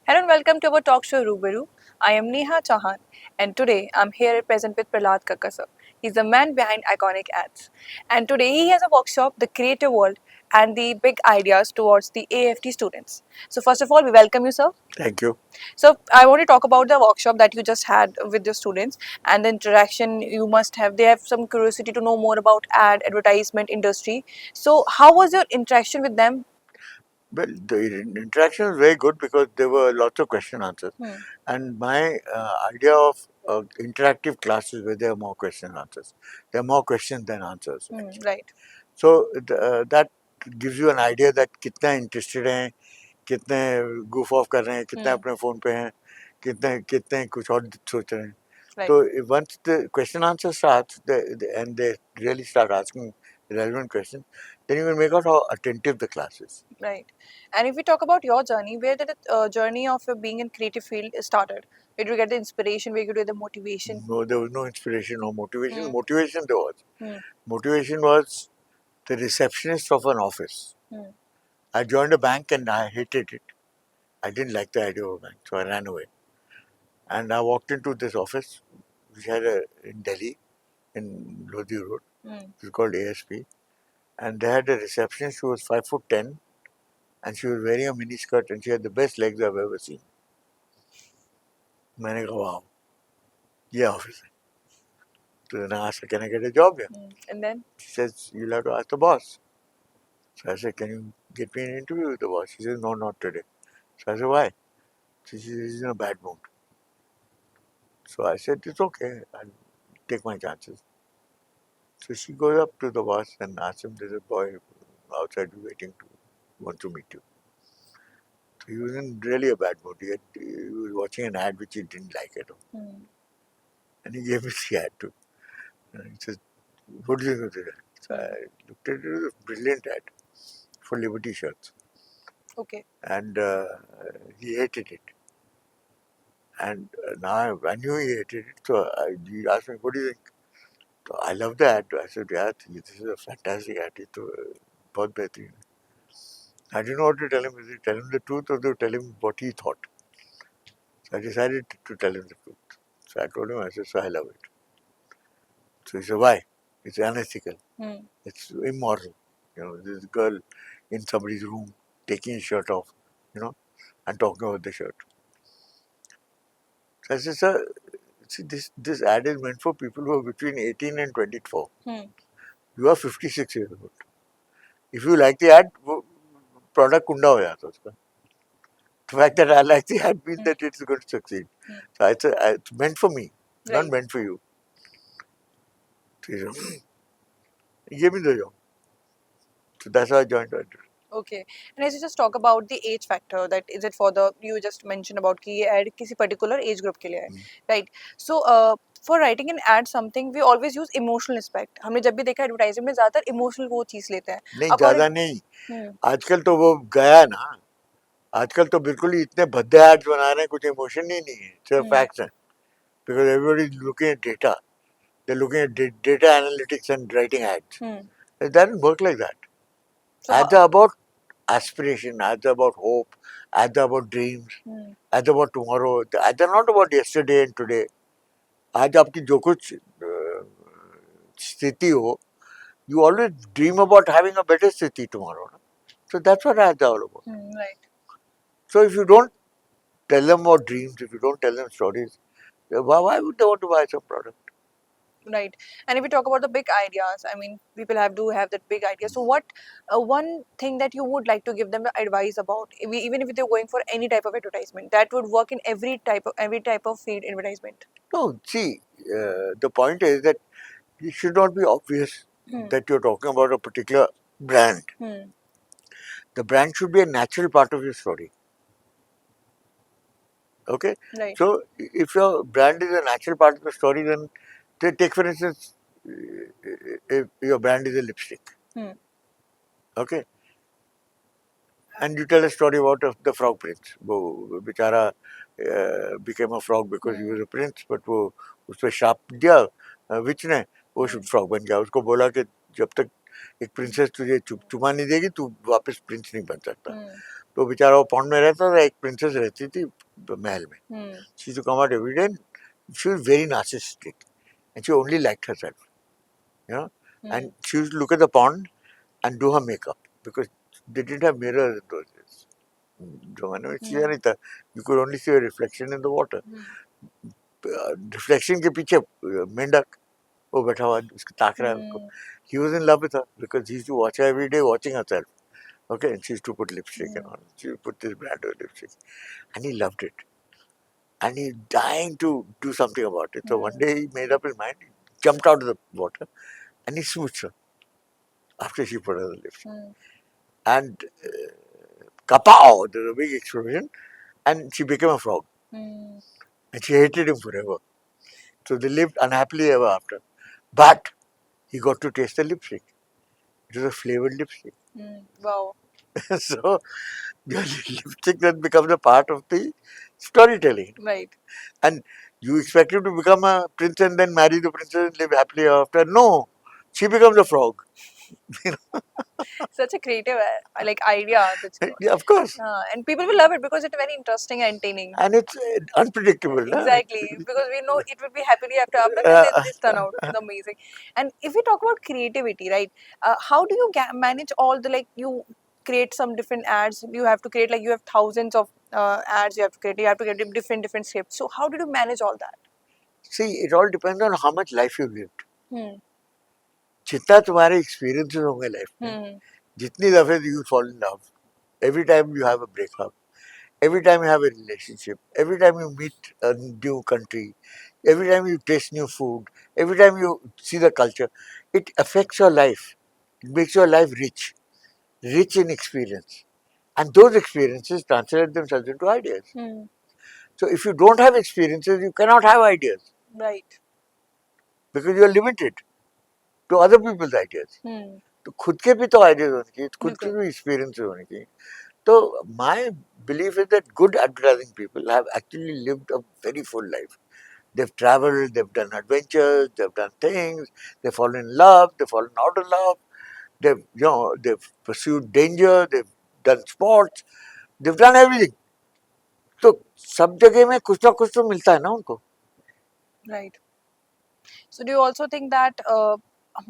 Hello and welcome to our talk show Rubaru. I am Neha Chauhan and today I'm here present with Prahlad Kakkasar. He's the man behind iconic ads. And today he has a workshop, The Creative World and the Big Ideas towards the AFT students. So first of all, we welcome you, sir. Thank you. So I want to talk about the workshop that you just had with your students and the interaction you must have. They have some curiosity to know more about advertisement industry. So how was your interaction with them? Well, the interaction was very good because there were lots of question answers. Hmm. And my idea of interactive classes where there are more question answers. There are more questions than answers. Right. So that gives you an idea that कितना interested हैं, कितने goof off कर रहे हैं, कितने Hmm. अपने phone पे हैं, कितने कितने कुछ और सोच रहे हैं. Right. So once the question answer starts and they really start asking relevant questions, then you can make out how attentive the class is. Right. And if we talk about your journey, where did the journey of being in creative field started? Where did you get the inspiration? Where did you get the motivation? No, there was no inspiration or motivation. Hmm. Motivation there was. Hmm. Motivation was the receptionist of an office. Hmm. I joined a bank and I hated it. I didn't like the idea of a bank, so I ran away. And I walked into this office, which had in Delhi, in Lodi Road. Hmm. It was called ASP. And they had a receptionist who was 5'10", and she was wearing a mini skirt and she had the best legs I've ever seen. मैंने कहा wow, ये office है. So then I asked her, can I get a job here? And then? She says, you'll have to ask the boss. So I said, can you get me an interview with the boss? She says, no, not today. So I said, why? She says, he's in a bad mood. So I said, it's okay. I'll take my chances. So she goes up to the boss and asks him, there's a boy outside waiting to want to meet you. So he was in really a bad mood. He was watching an ad which he didn't like at all. And he gave me the ad too. And he says, what do you think of the ad? So I looked at it, it was a brilliant ad for Liberty shirts. Okay. And he hated it. And now I knew he hated it, so he asked me, what do you think? So I love the ad. I said, yeah, this is a fantastic ad. ये तो बहुत बेहतरीन है. I didn't know what to tell him. Is it tell him the truth or to tell him what he thought? So I decided to tell him the truth. So I told him, I said, so I love it. So he said, why? It's unethical. It's immoral. This girl in somebody's room taking his shirt off, and talking about the shirt. So I said, sir, see, this ad is meant for people who are between 18 and 24. You are 56 years old. If you like the ad, product kunda ho jata uska. The fact that I like the ad means that it's going to succeed. So it's meant for me, not meant for you. So he said, he gave me the job. So that's how I joined it. Okay. And as you just talk about the age factor, that is it for the you just mentioned about कि ये ad किसी particular age group के लिए है, right? So for writing an ad something we always use emotional aspect. हमने जब भी देखा advertisement में ज़्यादातर emotional वो चीज़ लेते हैं. नहीं ज़्यादा नहीं. आजकल तो वो गया ना. आजकल तो बिल्कुल ही इतने भद्दे एड्स बना रहे हैं, कुछ इमोशन ही नहीं है, सिर्फ फैक्ट्स हैं. Because everybody is looking at data. They're looking at data analytics and writing ads. It doesn't work like that. Ads are about aspiration, ads are about hope, ads are about dreams, ads are about tomorrow. Ads are not about yesterday and today. आज आपकी जो कुछ स्थिति हो, you always dream about having a better city tomorrow. So that's what ads are all about. Right. So if you don't tell them about dreams, if you don't tell them stories, why would they want to buy some product? Right. And if we talk about the big ideas, I mean, people have to have that big idea. So, what one thing that you would like to give them advice about, even if they're going for any type of advertisement, that would work in every type of field advertisement? No, see, the point is that it should not be obvious that you're talking about a particular brand. The brand should be a natural part of your story. Okay? Right. So, if your brand is a natural part of the story, then take for instance, if your brand is a lipstick. Okay? And you tell a story about the frog prince. वो बेचारा became a frog because he was a prince, but वो उस पर शाप दिया विच ने, वो frog बन गया. उसको बोला कि जब तक एक प्रिंसेस तुझे चुमा नहीं देगी तू वापस प्रिंस नहीं बन सकता. तो बेचारा वो पॉन्ड में रहता था, एक प्रिंसेस रहती थी महल में. Hmm. She used to come out every day. She was very narcissistic, and she only liked herself, you know. And she used to look at the pond and do her makeup because they didn't have mirrors in those days. जमाने में चीज़ें नहीं था. You could only see a reflection in the water. Reflection के पीछे मेंढक वो बैठा हुआ उसको ताक रहा है उसको. He was in love with her because he used to watch her every day watching herself. Okay, and she used to put lipstick and all. She would put this brand of lipstick, and he loved it. And he's dying to do something about it. So one day he made up his mind, he jumped out of the water, and he smooched her after she put on the lipstick. And kapow! There was a big explosion, and she became a frog. And she hated him forever. So they lived unhappily ever after. But he got to taste the lipstick. It was a flavored lipstick. Wow. So the lipstick then becomes a part of the storytelling. Right. And you expect him to become a prince and then marry the princess and live happily ever after. No, she becomes a frog. Such a creative like idea. That's Yeah, of course. and people will love it because it's very interesting and entertaining. And it's unpredictable. Exactly, because we know it will be happily after after, and this turn out amazing. And if we talk about creativity, right? How do you manage all the like you create some different ads? You have to create like you have thousands of ads. You have to create. You have to get different scripts. So how did you manage all that? See, it all depends on how much life you lived. Hmm. जितना तुम्हारे experiences होंगे life में, जितनी दफे you fall in love, every time you have a breakup, every time you have a relationship, every time you meet a new country, every time you taste new food, every time you see the culture, it affects your life. It makes your life rich in experience. And those experiences translate themselves into ideas. So if you don't have experiences, you cannot have ideas. Right. Because you are limited to other people's ideas. तो खुद के भी तो ideas होने चाहिए, खुद के भी एक्सपीरियंस होने चाहिए. तो my belief is that good advertising people have actually lived a very full life. They've traveled, they've done adventures, they've done things, they've fallen in love, they've fallen out of love, they've pursued danger, they've done sports, they've done everything. तो सब जगह में कुछ ना कुछ तो मिलता है ना उनको. Right. So do you also think that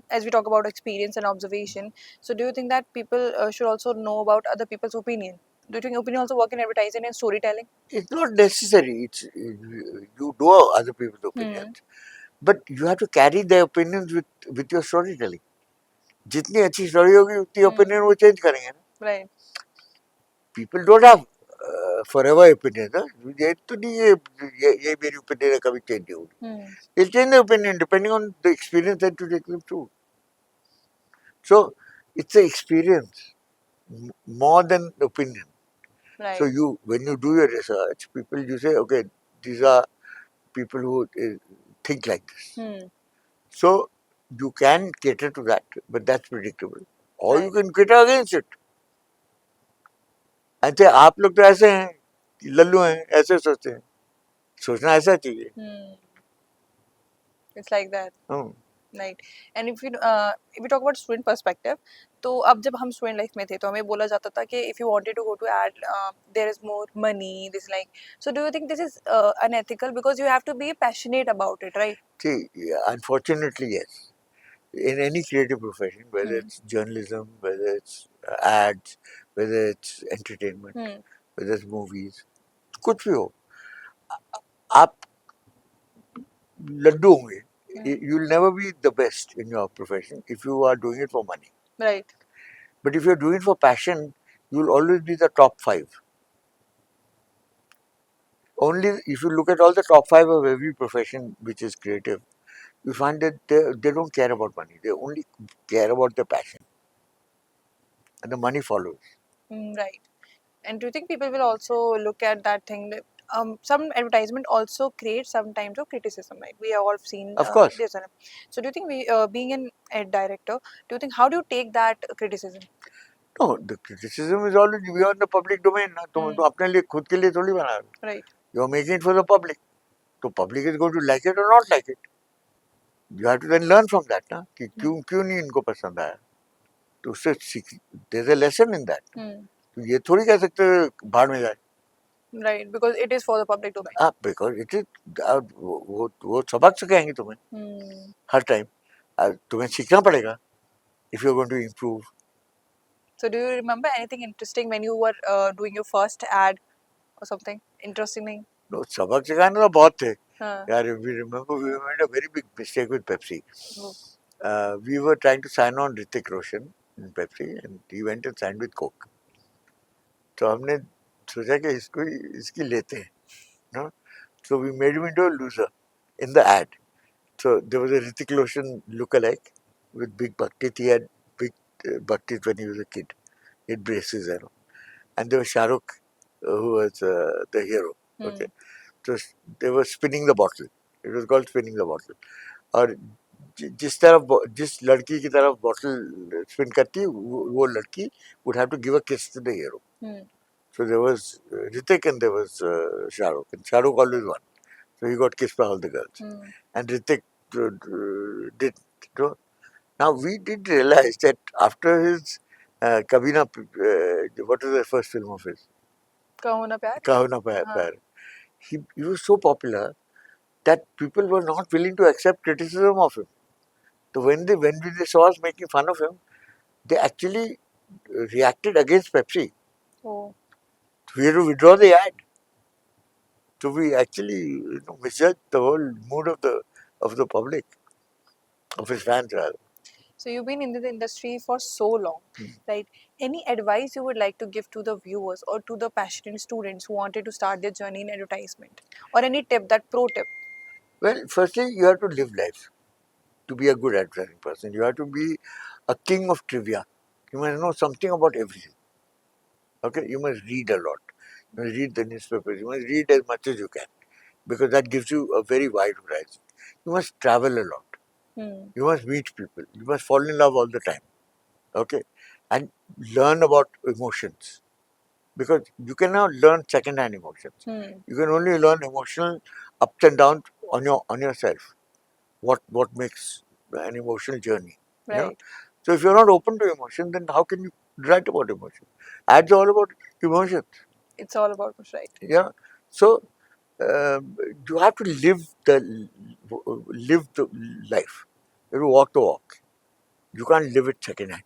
as we talk about experience and observation, so do you think that people should also know about other people's opinion? Do you think opinion also work in advertising and storytelling? It's not necessary. You know other people's opinions, but you have to carry their opinions with your storytelling. जितनी अच्छी story होगी उतनी opinion वो change करेंगे ना. Right. People don't have forever opinion. ना ये तो नहीं ये मेरी opinion है कभी change नहीं होगी. They'll change their opinion depending on the experience that you take them through. So it's an experience more than opinion. Right. So when you do your research, you say, okay, these are people who think like this. So you can cater to that, but that's predictable. Or you can cater against it. अच्छा आप लोग तो ऐसे हैं, लल्लू हैं, ऐसे सोचते हैं. सोचना ऐसा चाहिए. It's like that. Right. And if we talk about student perspective, तो अब जब हम student life में थे तो हमें बोला जाता था कि if you wanted to go to ad, there is more money, this like. So do you think this is unethical because you have to be passionate about it, right? See, unfortunately, yes. In any creative profession, whether it's journalism, whether it's ads, whether it's entertainment, whether it's movies, कुछ भी हो, आप लड्डू होंगे. You'll never be the best in your profession if you are doing it for money. Right. But if you're doing it for passion, you'll always be the top 5. Only if you look at all the top 5 of every profession which is creative, you find that they don't care about money. They only care about their passion. And the money follows. Right. And do you think people will also look at that thing that some advertisement also creates some times of criticism, right? We have all seen Of course. this. So do you think being an ad director, do you think how do you take that criticism? No, the criticism is always beyond the public domain. ना तुम अपने लिए खुद के लिए थोड़ी बना रहे हो. Right. You are making it for the public. So public is going to like it or not like it. You have to then learn from that, ना कि क्यों नहीं इनको पसंद आया. तो उससे there's a lesson in that. तो ये थोड़ी कह सकते भाड़ में जाए. Right, because it is for the public domain. Because it is वो सबक सिखाएंगे तुम्हें Hmm. हर टाइम. तुम्हें सीखना पड़ेगा if you are going to improve. So do you remember anything interesting when you were doing your first ad or something interesting thing? No, सबक सिखाने तो बहुत थे Huh. यार. We remember we made a very big mistake with Pepsi. Oh. We were trying to sign on Hrithik Roshan in Pepsi and he went and signed with Coke. तो हमने सोचा कि इसकी लेते हैं, no? So we made him into a loser in the ad. So there was a Hrithik Roshan lookalike with big buck teeth. He had big buck teeth when he was a kid. He had braces, and there was Shah Rukh, who was the hero. Okay, so they were spinning the bottle. It was called spinning the bottle. और जिस लड़की की तरफ bottle spin करती है वो लड़की would have to give a kiss to the hero. So there was Hrithik and there was Shah Rukh, and Shah Rukh always won. So he got kissed by all the girls. And Hrithik did. You know. Now we did realize that after his Kabhi Na, what was the first film of his? Kaho Na Pyar? Kaho Na Pyar. He was so popular that people were not willing to accept criticism of him. So when they saw us making fun of him, they actually reacted against Pepsi. Oh. We had to withdraw the ad. So we actually misjudged the whole mood of the public, of his fans rather. So you've been in the industry for so long, right? Any advice you would like to give to the viewers or to the passionate students who wanted to start their journey in advertisement? Or any tip, that pro tip? Well, firstly, you have to live life to be a good advertising person. You have to be a king of trivia. You must know something about everything. Okay, you must read a lot. You must read the newspapers. You must read as much as you can because that gives you a very wide horizon. You must travel a lot. You must meet people. You must fall in love all the time. Okay, and learn about emotions because you cannot learn second-hand emotions. You can only learn emotional ups and downs on yourself. What makes an emotional journey? Right. You know? So if you're not open to emotion, then how can you write about emotion? Ads are all about emotions. It's all about push, right? Yeah. So you have to live the life. You have to walk the walk. You can't live it second hand.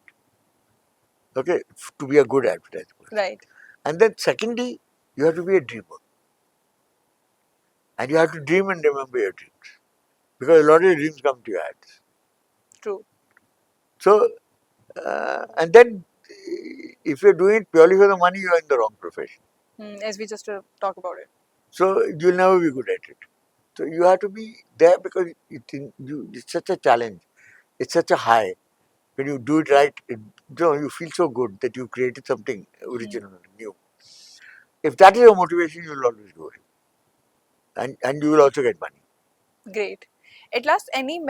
Okay, to be a good advertiser. Right. And then secondly, you have to be a dreamer. And you have to dream and remember your dreams. Because a lot of your dreams come to your ads. True. So, and then if you're doing it purely for the money, you're in the wrong profession. As we just talk about it. So you'll never be good at it. So you have to be there because it's such a challenge. It's such a high. When you do it right, you feel so good that you created something original, new. If that is your motivation, you will always do it. And you will also get money. Great. At last, any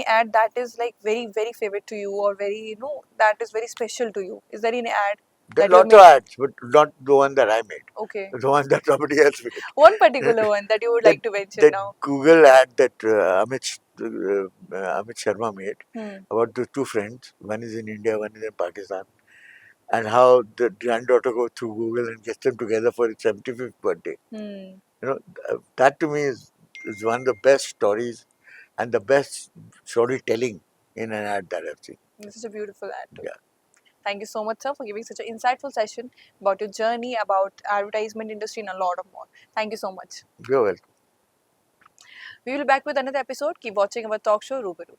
ad that is like very favorite to you or very that is very special to you? Is there any ad There are that you lots of made? ads, but not the one that I made. Okay. The one that somebody else made. One particular one that you would like to mention that now. Google ad that Amit Sharma made about the two friends. One is in India, one is in Pakistan. And how the granddaughter goes through Google and gets them together for his 75th birthday. That to me is one of the best stories and the best storytelling in an ad that I've seen. This is a beautiful ad too. Yeah. Thank you so much, sir, for giving such an insightful session about your journey, about advertisement industry and a lot of more. Thank you so much. You're welcome. We will be back with another episode. Keep watching our talk show, Rubaru.